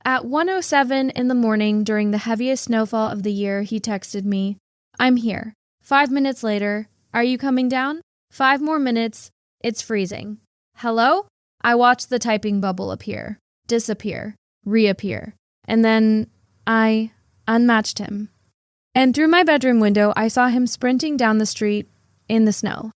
At 1:07 in the morning during the heaviest snowfall of the year, he texted me, "I'm here." 5 minutes later, "Are you coming down?" 5 more minutes, "It's freezing." "Hello?" I watched the typing bubble appear, disappear, reappear, and then I unmatched him. And through my bedroom window, I saw him sprinting down the street in the snow.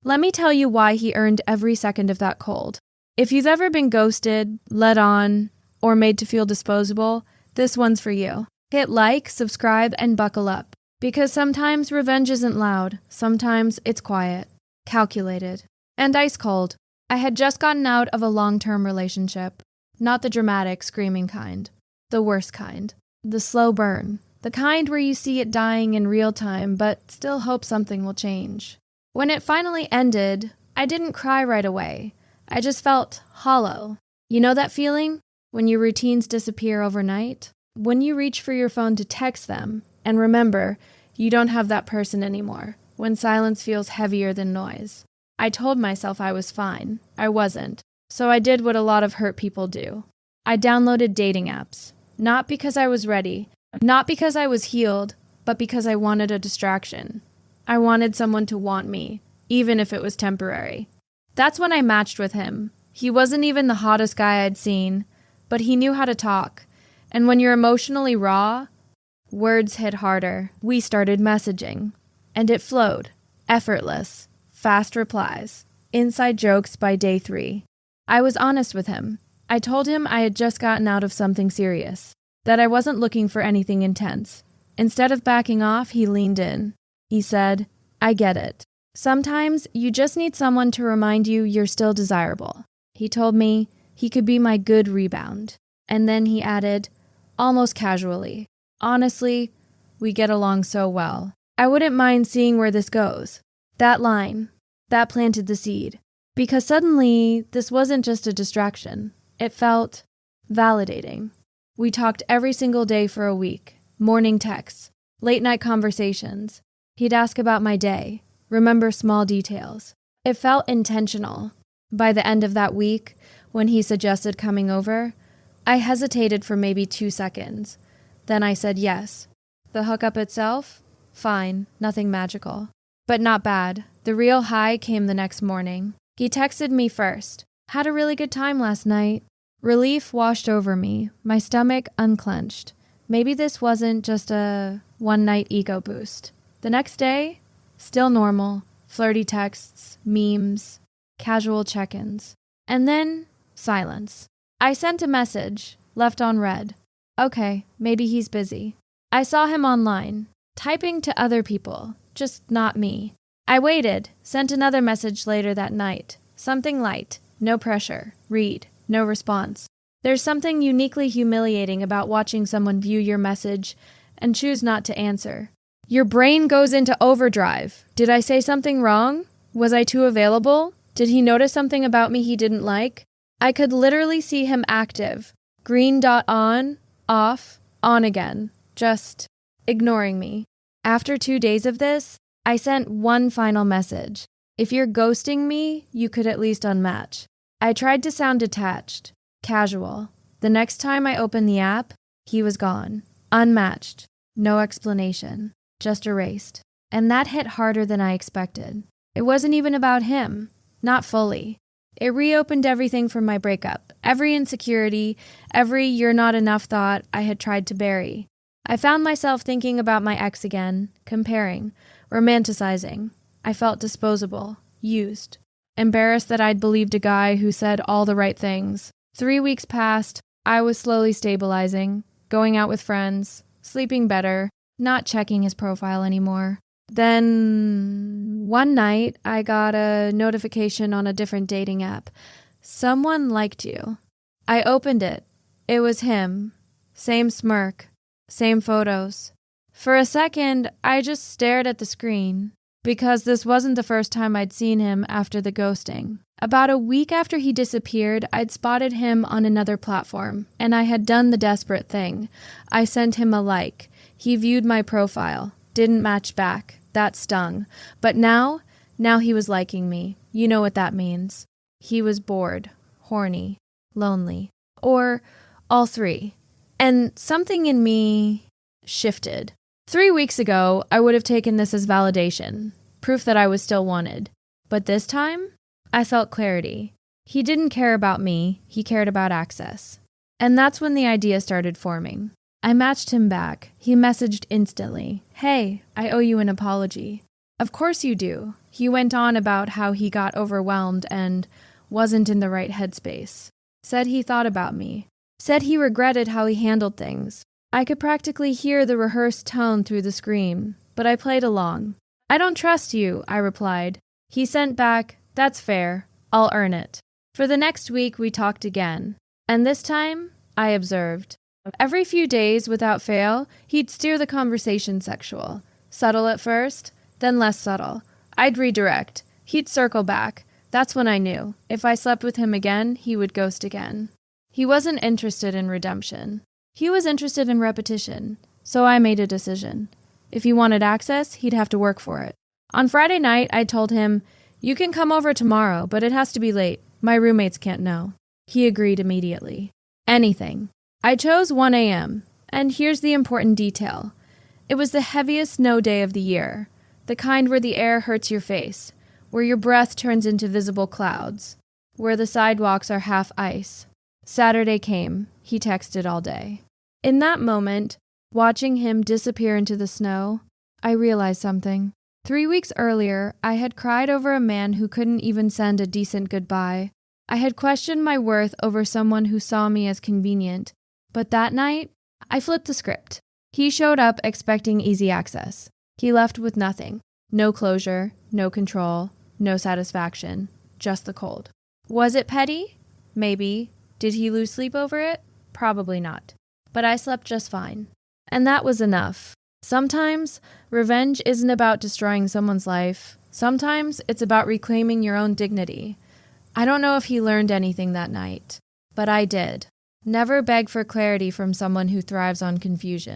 Let me tell you why he earned every second of that cold. If you've ever been ghosted, led on, or made to feel disposable, this one's for you. Hit like, subscribe, and buckle up. Because sometimes revenge isn't loud, sometimes it's quiet, calculated, and ice cold. I had just gotten out of a long-term relationship. Not the dramatic, screaming kind. The worst kind. The slow burn. The kind where you see it dying in real time, but still hope something will change. When it finally ended, I didn't cry right away. I just felt hollow. You know that feeling? When your routines disappear overnight? When you reach for your phone to text them, and remember, you don't have that person anymore. When silence feels heavier than noise. I told myself I was fine. I wasn't. So I did what a lot of hurt people do. I downloaded dating apps. Not because I was ready. Not because I was healed, but because I wanted a distraction. I wanted someone to want me, even if it was temporary. That's when I matched with him. He wasn't even the hottest guy I'd seen, but he knew how to talk. And when you're emotionally raw, words hit harder. We started messaging. And it flowed. Effortless. Fast replies. Inside jokes by day 3. I was honest with him. I told him I had just gotten out of something serious. That I wasn't looking for anything intense. Instead of backing off, he leaned in. He said, "I get it. Sometimes you just need someone to remind you you're still desirable." He told me he could be my good rebound. And then he added, almost casually, "Honestly, we get along so well. I wouldn't mind seeing where this goes." That line, that planted the seed. Because suddenly, this wasn't just a distraction. It felt validating. We talked every single day for a week. Morning texts, late night conversations. He'd ask about my day, remember small details. It felt intentional. By the end of that week, when he suggested coming over, I hesitated for maybe 2 seconds. Then I said yes. The hookup itself? Fine, nothing magical. But not bad. The real high came the next morning. He texted me first. "Had a really good time last night." Relief washed over me, my stomach unclenched. Maybe this wasn't just a one-night ego boost. The next day, still normal, flirty texts, memes, casual check-ins. And then, silence. I sent a message, left on read. Okay, maybe he's busy. I saw him online, typing to other people, just not me. I waited, sent another message later that night. Something light, no pressure, read. No response. There's something uniquely humiliating about watching someone view your message and choose not to answer. Your brain goes into overdrive. Did I say something wrong? Was I too available? Did he notice something about me he didn't like? I could literally see him active. Green dot on, off, on again. Just ignoring me. After 2 days of this, I sent one final message. If you're ghosting me, you could at least unmatch. I tried to sound detached, casual. The next time I opened the app, he was gone. Unmatched. No explanation. Just erased. And that hit harder than I expected. It wasn't even about him. Not fully. It reopened everything from my breakup. Every insecurity, every you're not enough thought I had tried to bury. I found myself thinking about my ex again, comparing, romanticizing. I felt disposable, used. Embarrassed that I'd believed a guy who said all the right things. 3 weeks passed, I was slowly stabilizing, going out with friends, sleeping better, not checking his profile anymore. Then, one night, I got a notification on a different dating app. Someone liked you. I opened it. It was him. Same smirk. Same photos. For a second, I just stared at the screen. Because this wasn't the first time I'd seen him after the ghosting. About a week after he disappeared, I'd spotted him on another platform, and I had done the desperate thing. I sent him a like. He viewed my profile. Didn't match back. That stung. But now he was liking me. You know what that means. He was bored, horny, lonely. Or all three. And something in me shifted. 3 weeks ago, I would have taken this as validation, proof that I was still wanted. But this time, I felt clarity. He didn't care about me, he cared about access. And that's when the idea started forming. I matched him back. He messaged instantly, "Hey, I owe you an apology." "Of course you do." He went on about how he got overwhelmed and wasn't in the right headspace. Said he thought about me. Said he regretted how he handled things. I could practically hear the rehearsed tone through the scream, but I played along. "I don't trust you," I replied. He sent back, "That's fair. I'll earn it." For the next week, we talked again. And this time, I observed. Every few days, without fail, he'd steer the conversation sexual. Subtle at first, then less subtle. I'd redirect. He'd circle back. That's when I knew. If I slept with him again, he would ghost again. He wasn't interested in redemption. He was interested in repetition. So I made a decision. If he wanted access, he'd have to work for it. On Friday night, I told him, "You can come over tomorrow, but it has to be late. My roommates can't know." He agreed immediately. Anything. I chose 1 a.m., and here's the important detail. It was the heaviest snow day of the year, the kind where the air hurts your face, where your breath turns into visible clouds, where the sidewalks are half ice. Saturday came. He texted all day. In that moment, watching him disappear into the snow, I realized something. 3 weeks earlier, I had cried over a man who couldn't even send a decent goodbye. I had questioned my worth over someone who saw me as convenient. But that night, I flipped the script. He showed up expecting easy access. He left with nothing. No closure, no control, no satisfaction, just the cold. Was it petty? Maybe. Did he lose sleep over it? Probably not. But I slept just fine. And that was enough. Sometimes, revenge isn't about destroying someone's life. Sometimes, it's about reclaiming your own dignity. I don't know if he learned anything that night, but I did. Never beg for clarity from someone who thrives on confusion.